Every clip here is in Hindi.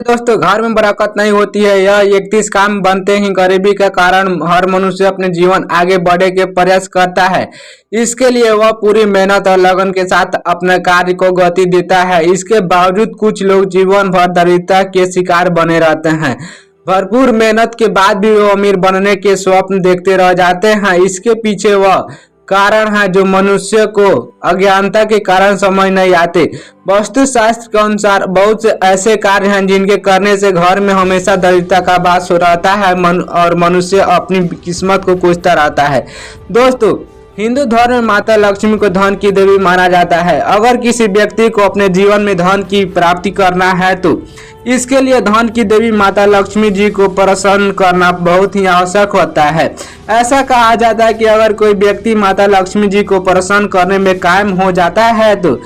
दोस्तों, घर में बरकत नहीं होती है। यह 31 काम बनते ही गरीबी के कारण हर मनुष्य अपने जीवन आगे बढ़े के प्रयास करता है। इसके लिए वह पूरी मेहनत और लगन के साथ अपने कार्य को गति देता है। इसके बावजूद कुछ लोग जीवन भर दरिद्रता के शिकार बने रहते हैं। भरपूर मेहनत के बाद भी वो अमीर बनने के स्वप्न देखते रह जाते हैं। इसके पीछे वह कारण है जो मनुष्य को अज्ञानता के कारण समझ नहीं आते। वास्तु शास्त्र के अनुसार बहुत से ऐसे कार्य हैं जिनके करने से घर में हमेशा दरिद्रता का वास हो रहता है और मनुष्य अपनी किस्मत को कोसता रहता है। दोस्तों, हिंदू धर्म में माता लक्ष्मी को धन की देवी माना जाता है। अगर किसी व्यक्ति को अपने जीवन में धन की प्राप्ति करना है तो इसके लिए धन की देवी माता लक्ष्मी जी को प्रसन्न करना बहुत ही आवश्यक होता है। ऐसा कहा जाता है कि अगर कोई व्यक्ति माता लक्ष्मी जी को प्रसन्न करने में कायम हो जाता है तो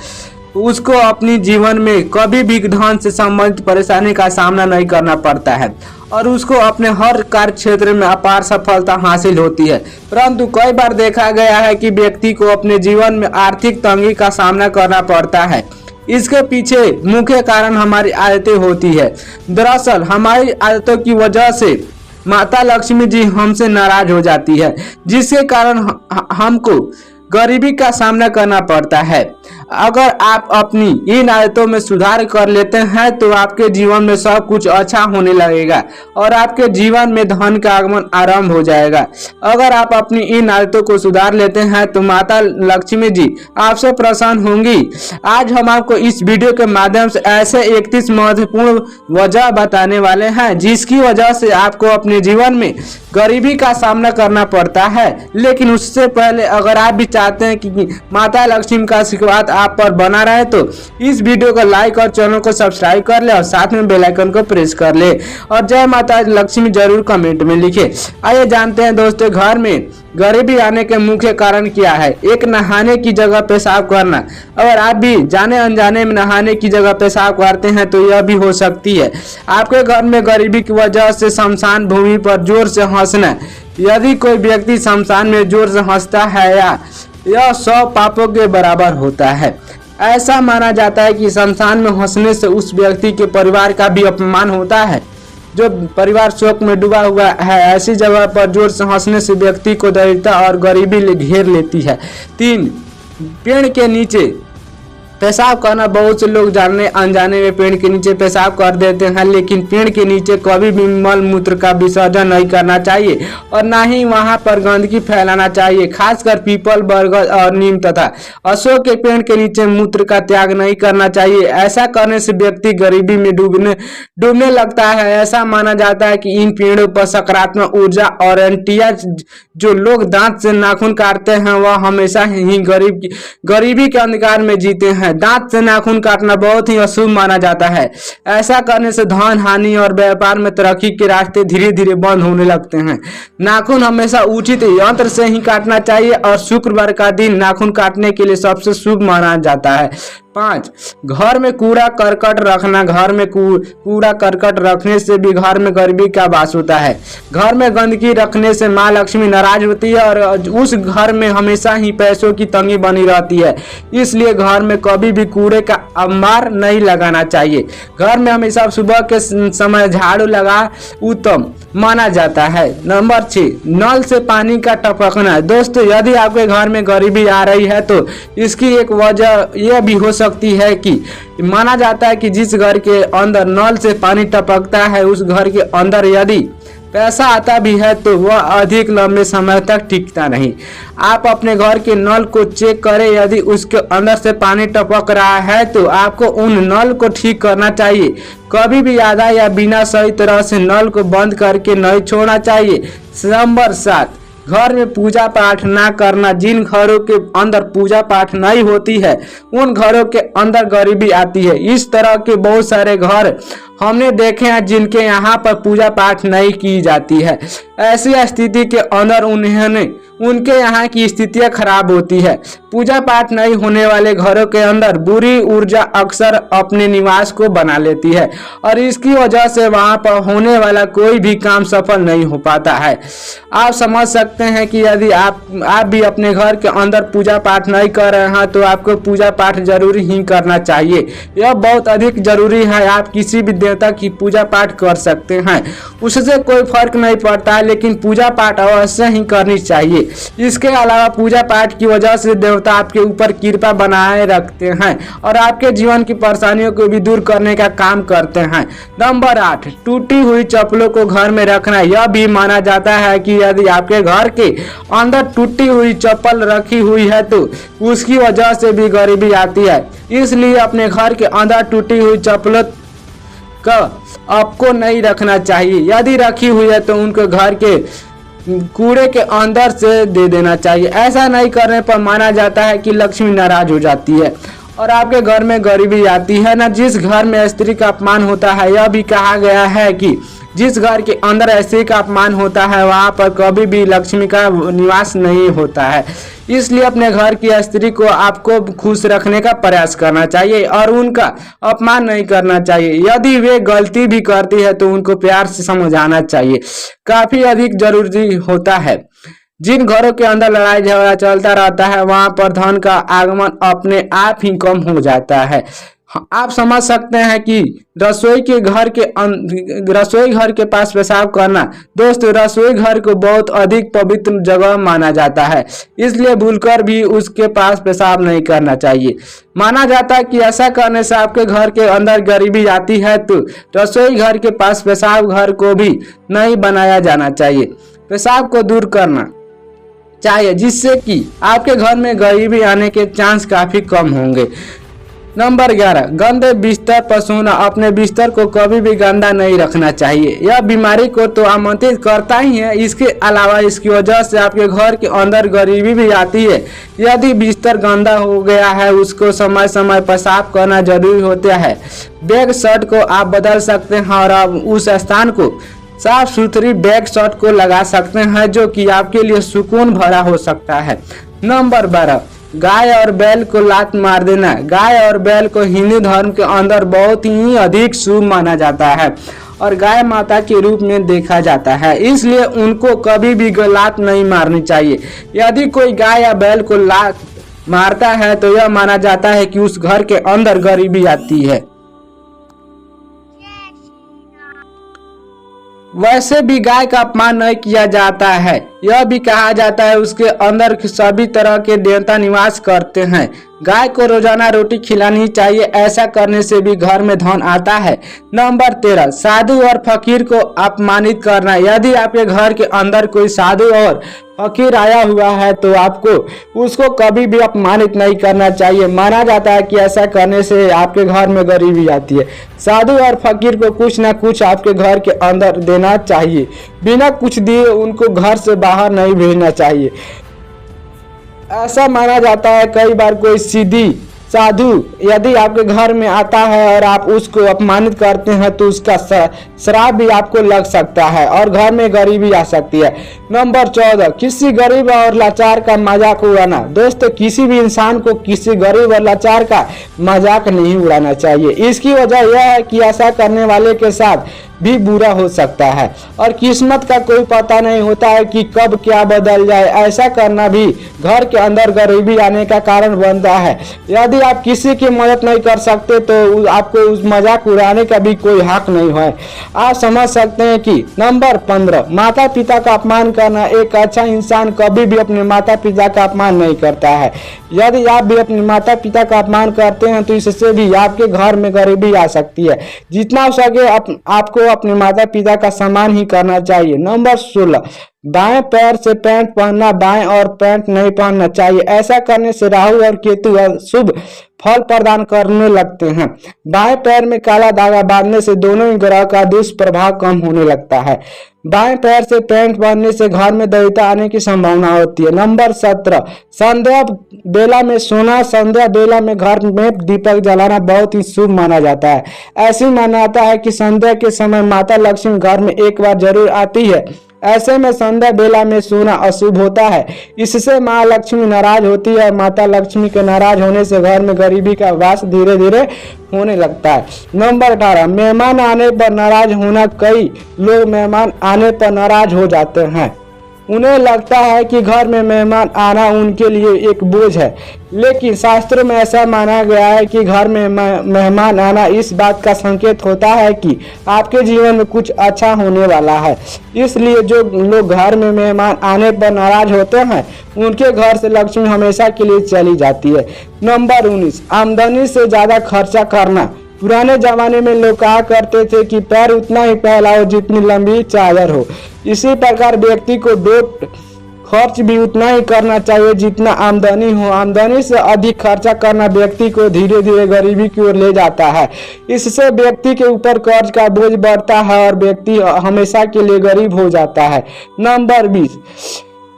उसको अपनी जीवन में कभी भी धन से संबंधित परेशानी का सामना नहीं करना पड़ता है और उसको अपने हर कार्य क्षेत्र में अपार सफलता हासिल होती है। परंतु कई बार देखा गया है कि व्यक्ति को अपने जीवन में आर्थिक तंगी का सामना करना पड़ता है। इसके पीछे मुख्य कारण हमारी आदतें होती है। दरअसल हमारी आदतों की वजह से माता लक्ष्मी जी हमसे नाराज हो जाती है, जिसके कारण हमको गरीबी का सामना करना पड़ता है। अगर आप अपनी इन आदतों में सुधार कर लेते हैं तो आपके जीवन में सब कुछ अच्छा होने लगेगा और आपके जीवन में धन का आगमन आरंभ हो जाएगा। अगर आप अपनी इन आदतों को सुधार लेते हैं तो माता लक्ष्मी जी आपसे प्रसन्न होंगी। आज हम आपको इस वीडियो के माध्यम से ऐसे 31 महत्वपूर्ण वजह बताने वाले हैं जिसकी वजह से आपको अपने जीवन में गरीबी का सामना करना पड़ता है। लेकिन उससे पहले अगर आप भी चाहते हैं कि माता लक्ष्मी का आशीर्वाद आप पर बना रहे तो इस वीडियो को लाइक और चैनल को सब्सक्राइब कर ले और साथ में बेल आइकन को प्रेस कर ले और जय माता लक्ष्मी जरूर कमेंट में लिखे। आइए जानते हैं दोस्तों, घर में गरीबी आने के मुख्य कारण क्या है। एक, नहाने की जगह पेशाब करना। अगर आप भी जाने अनजाने में नहाने की जगह पेशाब करते हैं तो यह भी हो सकती है आपके घर में गरीबी की वजह से शमशान भूमि पर जोर से हंसना। यदि कोई व्यक्ति शमशान में जोर से हंसता है या यह 100 पापों के बराबर होता है। ऐसा माना जाता है कि शमशान में हंसने से उस व्यक्ति के परिवार का भी अपमान होता है जो परिवार शोक में डूबा हुआ है। ऐसी जगह पर जोर से हंसने से व्यक्ति को दरिद्रता और गरीबी घेर लेती है। 3, पेड़ के नीचे पेशाब करना। बहुत से लोग जाने अनजाने में पेड़ के नीचे पेशाब कर देते हैं, लेकिन पेड़ के नीचे कभी भी मल मूत्र का विसर्जन नहीं करना चाहिए और ना ही वहां पर गंदगी फैलाना चाहिए। खासकर पीपल, बरगद और नीम तथा अशोक के पेड़ के नीचे मूत्र का त्याग नहीं करना चाहिए। ऐसा करने से व्यक्ति गरीबी में डूबने लगता है। ऐसा माना जाता है कि इन पेड़ों पर सकारात्मक ऊर्जा और एंटिया जो लोग दांत से नाखून काटते हैं वह हमेशा ही गरीबी के अंधकार में जीते हैं। दांत से नाखून काटना बहुत ही अशुभ माना जाता है। ऐसा करने से धन हानि और व्यापार में तरक्की के रास्ते धीरे धीरे बंद होने लगते हैं। नाखून हमेशा उचित यंत्र से ही काटना चाहिए और शुक्रवार का दिन नाखून काटने के लिए सबसे शुभ माना जाता है। 5, घर में कूड़ा करकट रखना। घर में कूड़ा करकट रखने से भी घर में गरीबी का वास होता है। घर में गंदगी रखने से माँ लक्ष्मी नाराज होती है और उस घर में हमेशा ही पैसों की तंगी बनी रहती है। इसलिए घर में कभी भी कूड़े का अंबार नहीं लगाना चाहिए। घर में हमेशा सुबह के समय झाड़ू लगा उत्तम माना जाता है। नंबर 6, नल से पानी का टपकना। दोस्तों, यदि आपके घर में गरीबी आ रही है तो इसकी एक वजह यह भी हो सकती है कि माना जाता है कि जिस घर के अंदर नल से पानी टपकता है उस घर के अंदर यदि पैसा आता भी है तो वह अधिक लंबे समय तक टिकता नहीं। आप अपने घर के नल को चेक करें, यदि उसके अंदर से पानी टपक रहा है तो आपको उन नल को ठीक करना चाहिए। कभी भी आधा या बिना सही तरह से नल को बंद करके नहीं छोड़ना चाहिए। नंबर 7, घर में पूजा पाठ ना करना। जिन घरों के अंदर पूजा पाठ नहीं होती है उन घरों के अंदर गरीबी आती है। इस तरह के बहुत सारे घर हमने देखे हैं जिनके यहाँ पर पूजा पाठ नहीं की जाती है। ऐसी स्थिति के अंदर उनके यहाँ की स्थितियाँ खराब होती है। पूजा पाठ नहीं होने वाले घरों के अंदर बुरी ऊर्जा अक्सर अपने निवास को बना लेती है और इसकी वजह से वहां पर होने वाला कोई भी काम सफल नहीं हो पाता है। आप समझ सकते सकते हैं कि यदि आप भी अपने घर के अंदर पूजा पाठ नहीं कर रहे हैं तो आपको पूजा पाठ जरूर ही करना चाहिए। यह बहुत अधिक जरूरी है। आप किसी भी देवता की पूजा पाठ कर सकते हैं, उससे कोई फर्क नहीं पड़ता है, लेकिन पूजा पाठ अवश्य ही करनी चाहिए। इसके अलावा पूजा पाठ की वजह से देवता आपके ऊपर कृपा बनाए रखते हैं और आपके जीवन की परेशानियों को भी दूर करने का काम करते हैं। नंबर 8, टूटी हुई चप्पलों को घर में रखना। यह भी माना जाता है कि यदि आपके घर के अंदर टूटी हुई चप्पल रखी हुई है तो उसकी वजह से भी गरीबी आती है। इसलिए अपने घर के अंदर टूटी हुई चप्पलों का आपको नहीं रखना चाहिए। यदि रखी हुई है तो उनको घर के कूड़े के अंदर से दे देना चाहिए। ऐसा नहीं करने पर माना जाता है कि लक्ष्मी नाराज हो जाती है और आपके घर में गरीबी आती है। ना जिस घर में स्त्री का अपमान होता है, यह भी कहा गया है कि जिस घर के अंदर स्त्री का अपमान होता है वहां पर कभी भी लक्ष्मी का निवास नहीं होता है। इसलिए अपने घर की स्त्री को आपको खुश रखने का प्रयास करना चाहिए और उनका अपमान नहीं करना चाहिए। यदि वे गलती भी करती है तो उनको प्यार से समझाना चाहिए, काफी अधिक जरूरी होता है। जिन घरों के अंदर लड़ाई झगड़ा चलता रहता है वहां पर धन का आगमन अपने आप ही कम हो जाता है। आप समझ सकते हैं कि रसोई घर के पास पेशाब करना, दोस्तों रसोई घर को बहुत अधिक पवित्र जगह माना जाता है, इसलिए भूलकर भी उसके पास पेशाब नहीं करना चाहिए। माना जाता है कि ऐसा करने से आपके घर के अंदर गरीबी आती है, तो रसोई घर के पास पेशाब घर को भी नहीं बनाया जाना चाहिए। पेशाब को दूर करना चाहिए जिससे कि आपके घर में गरीबी आने के चांस काफी कम होंगे। नंबर 11, गंदे बिस्तर पर सोना। अपने बिस्तर को कभी भी गंदा नहीं रखना चाहिए। यह बीमारी को तो आमंत्रित करता ही है, इसके अलावा इसकी वजह से आपके घर के अंदर गरीबी भी आती है। यदि बिस्तर गंदा हो गया है उसको समय समय पर साफ करना जरूरी होता है। बेड शर्ट को आप बदल सकते हैं और आप उस स्थान को साफ सुथरी बेड शर्ट को लगा सकते हैं जो कि आपके लिए सुकून भरा हो सकता है। नंबर 12, गाय और बैल को लात मार देना। गाय और बैल को हिंदू धर्म के अंदर बहुत ही अधिक शुभ माना जाता है और गाय माता के रूप में देखा जाता है, इसलिए उनको कभी भी लात नहीं मारनी चाहिए। यदि कोई गाय या बैल को लात मारता है तो यह माना जाता है कि उस घर के अंदर गरीबी आती है। वैसे भी गाय का अपमान नहीं किया जाता है। यह भी कहा जाता है उसके अंदर सभी तरह के देवता निवास करते हैं। गाय को रोजाना रोटी खिलानी चाहिए, ऐसा करने से भी घर में धन आता है। नंबर 13, साधु और फकीर को अपमानित करना। यदि आपके घर के अंदर कोई साधु और फकीर आया हुआ है तो आपको उसको कभी भी अपमानित नहीं करना चाहिए। माना जाता है कि ऐसा करने से आपके घर में गरीबी आती है। साधु और फकीर को कुछ ना कुछ आपके घर के अंदर देना चाहिए, बिना कुछ दिए उनको घर से बाहर नहीं भेजना चाहिए। ऐसा माना जाता है कई बार कोई सीधी साधु यदि आपके घर में आता है और आप उसको अपमानित करते हैं तो उसका श्राप भी आपको लग सकता है और घर में गरीबी आ सकती है। नंबर 14, किसी गरीब और लाचार का मजाक उड़ाना। दोस्तों किसी भी इंसान को किसी गरीब और लाचार का मजाक नहीं उड़ाना चाहिए। इसकी वजह यह है कि ऐसा करने वाले के साथ भी बुरा हो सकता है और किस्मत का कोई पता नहीं होता है कि कब क्या बदल जाए। ऐसा करना भी घर के अंदर गरीबी आने का कारण बनता है। यदि आप किसी की मदद नहीं कर सकते तो आपको उस मजाक उड़ाने का भी कोई हक नहीं है। आप समझ सकते हैं कि नंबर 15, माता पिता का अपमान करना। एक अच्छा इंसान कभी भी अपने माता पिता का अपमान नहीं करता है। यदि आप भी अपने माता पिता का अपमान करते हैं तो इससे भी आपके घर में गरीबी आ सकती है। जितना हो सके आपको अपने माता पिता का सम्मान ही करना चाहिए। नंबर 16, दाएं पैर से पैंट पहनना। बाएं और पैंट नहीं पहनना चाहिए। ऐसा करने से राहु और केतु शुभ फल प्रदान करने लगते हैं। बाएं पैर में काला धागा बांधने से दोनों ही ग्रह का दुष्प्रभाव कम होने लगता है। बाएं पैर से पैंट पहनने से घर में दैवता आने की संभावना होती है। नंबर 17, संध्या बेला में सोना। संध्या बेला में घर में दीपक जलाना बहुत ही शुभ माना जाता है। ऐसी मान्यता है कि संध्या के समय माता लक्ष्मी घर में एक बार जरूर आती है। ऐसे में संध्या बेला में सोना अशुभ होता है। इससे माँ लक्ष्मी नाराज होती है। माता लक्ष्मी के नाराज होने से घर में गरीबी का वास धीरे धीरे होने लगता है। नंबर 18, मेहमान आने पर नाराज होना। कई लोग मेहमान आने पर नाराज हो जाते हैं। उन्हें लगता है कि घर में मेहमान आना उनके लिए एक बोझ है, लेकिन शास्त्रों में ऐसा माना गया है कि घर में मेहमान आना इस बात का संकेत होता है कि आपके जीवन में कुछ अच्छा होने वाला है। इसलिए जो लोग घर में मेहमान आने पर नाराज होते हैं, उनके घर से लक्ष्मी हमेशा के लिए चली जाती है। नंबर 19, आमदनी से ज़्यादा खर्चा करना। पुराने जमाने में लोग कहा करते थे कि पैर उतना ही फैलाओ जितनी लंबी चादर हो। इसी प्रकार व्यक्ति को खर्च भी उतना ही करना चाहिए जितना आमदनी हो। आमदनी से अधिक खर्चा करना व्यक्ति को धीरे धीरे गरीबी की ओर ले जाता है। इससे व्यक्ति के ऊपर कर्ज का बोझ बढ़ता है और व्यक्ति हमेशा के लिए गरीब हो जाता है। नंबर 20,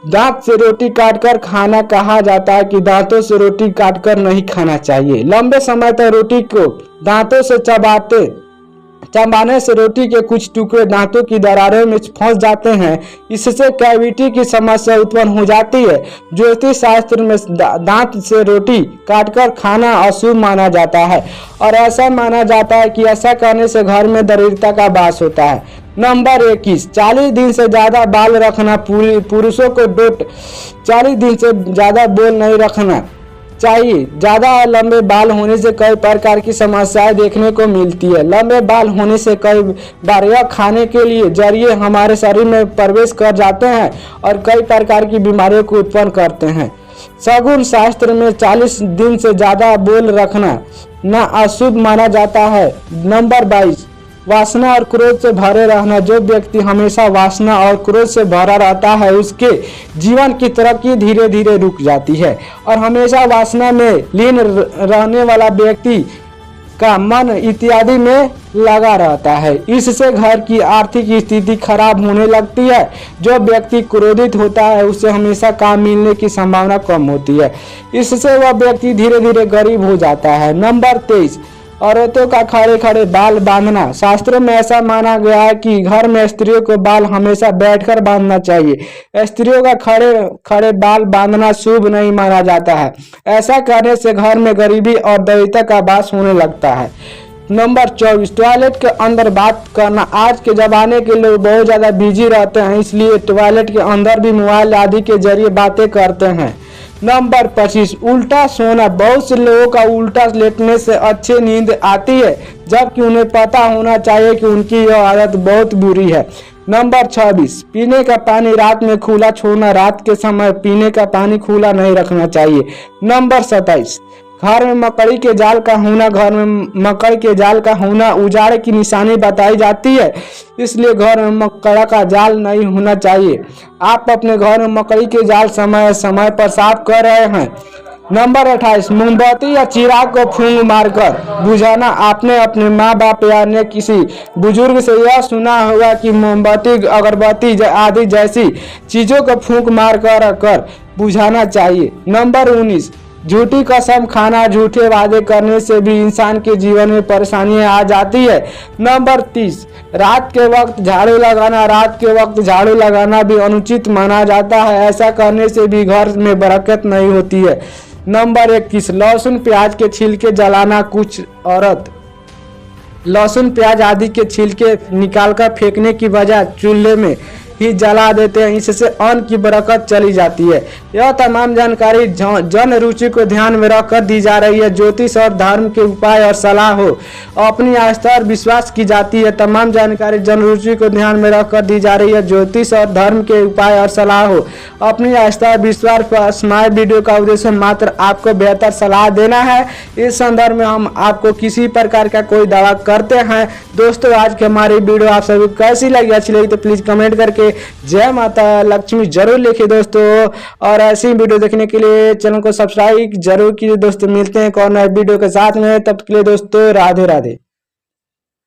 दांत से रोटी काटकर खाना। कहा जाता है कि दांतों से रोटी काटकर नहीं खाना चाहिए। लंबे समय तक रोटी को दांतों से चबाने से रोटी के कुछ टुकड़े दांतों की दरारों में फंस जाते हैं। इससे कैविटी की समस्या उत्पन्न हो जाती है। ज्योतिष शास्त्र में दांत से रोटी काटकर खाना अशुभ माना जाता है और ऐसा माना जाता है कि ऐसा करने से घर में दरिद्रता का वास होता है। नंबर 21, 40 दिन से ज़्यादा बाल रखना। पुरुषों को 40 दिन से ज़्यादा बाल नहीं रखना चाहिए। ज़्यादा लंबे बाल होने से कई प्रकार की समस्याएं देखने को मिलती है। लंबे बाल होने से कई बार यह खाने के लिए जरिए हमारे शरीर में प्रवेश कर जाते हैं और कई प्रकार की बीमारियों को उत्पन्न करते हैं। शगुन शास्त्र में 40 दिन से ज़्यादा बाल रखना ना अशुभ माना जाता है। नंबर 22, वासना और क्रोध से भरे रहना। जो व्यक्ति हमेशा वासना और क्रोध से भरा रहता है, उसके जीवन की तरक्की धीरे धीरे रुक जाती है और हमेशा वासना में लीन रहने वाला व्यक्ति का मन इत्यादि में लगा रहता है। इससे घर की आर्थिक स्थिति खराब होने लगती है। जो व्यक्ति क्रोधित होता है, उससे हमेशा काम मिलने की संभावना कम होती है। इससे वह व्यक्ति धीरे धीरे गरीब हो जाता है। नंबर 23, औरतों का खड़े खड़े बाल बांधना। शास्त्रों में ऐसा माना गया है कि घर में स्त्रियों को बाल हमेशा बैठकर बांधना चाहिए। स्त्रियों का खड़े खड़े बाल बांधना शुभ नहीं माना जाता है। ऐसा करने से घर में गरीबी और दरिद्रता का वास होने लगता है। नंबर 24, टॉयलेट के अंदर बात करना। आज के ज़माने के लोग बहुत ज़्यादा बिजी रहते हैं, इसलिए टॉयलेट के अंदर भी मोबाइल आदि के जरिए बातें करते हैं। नंबर 25, उल्टा सोना। बहुत से लोगों का उल्टा लेटने से अच्छी नींद आती है, जबकि उन्हें पता होना चाहिए कि उनकी यह आदत बहुत बुरी है। नंबर 26, पीने का पानी रात में खुला छोड़ना। रात के समय पीने का पानी खुला नहीं रखना चाहिए। नंबर 27, घर में मकड़ी के जाल का होना। घर में मकड़ी के जाल का होना उजाड़ की निशानी बताई जाती है, इसलिए घर में मकड़ा का जाल नहीं होना चाहिए। आप अपने घर में मकड़ी के जाल समय समय पर साफ कर रहे हैं। नंबर 28, मोमबत्ती या चिराग को फूंक मारकर बुझाना। आपने अपने माँ बाप या अन्य किसी बुजुर्ग से यह सुना होगा कि मोमबत्ती, अगरबत्ती आदि जैसी चीजों को फूंक मार कर बुझाना चाहिए। नंबर 19, झूठी कसम खाना। झूठे वादे करने से भी इंसान के जीवन में परेशानियां आ जाती है। नंबर 30, रात के वक्त झाड़ू लगाना। रात के वक्त झाड़ू लगाना भी अनुचित माना जाता है। ऐसा करने से भी घर में बरकत नहीं होती है। नंबर 21, लहसुन प्याज के छिलके जलाना। कुछ औरत लहसुन प्याज आदि के छिलके निकालकर फेंकने की बजाय चूल्हे में ही जला देते हैं। इससे अन्न की बरकत चली जाती है। यह तमाम जानकारी जन रुचि को ध्यान में रखकर दी जा रही है। ज्योतिष और धर्म के उपाय और सलाह हो, अपनी आस्था और विश्वास की जाती है। तमाम जानकारी जन रुचि को ध्यान में रखकर दी जा रही है। ज्योतिष और धर्म के उपाय और सलाह हो, अपनी आस्था और विश्वास पर स्मार्ट वीडियो का उद्देश्य मात्र आपको बेहतर सलाह देना है। इस संदर्भ में हम आपको किसी प्रकार का कोई दावा करते हैं। दोस्तों, आज की हमारी वीडियो आप सभी कैसी लगी? अच्छी लगी तो प्लीज कमेंट करके जय माता लक्ष्मी जरूर लिखिए दोस्तों। और ऐसी वीडियो देखने के लिए चैनल को सब्सक्राइब जरूर कीजिए दोस्तों। मिलते हैं एक और नए वीडियो के साथ में, तब तक के लिए दोस्तों राधे राधे।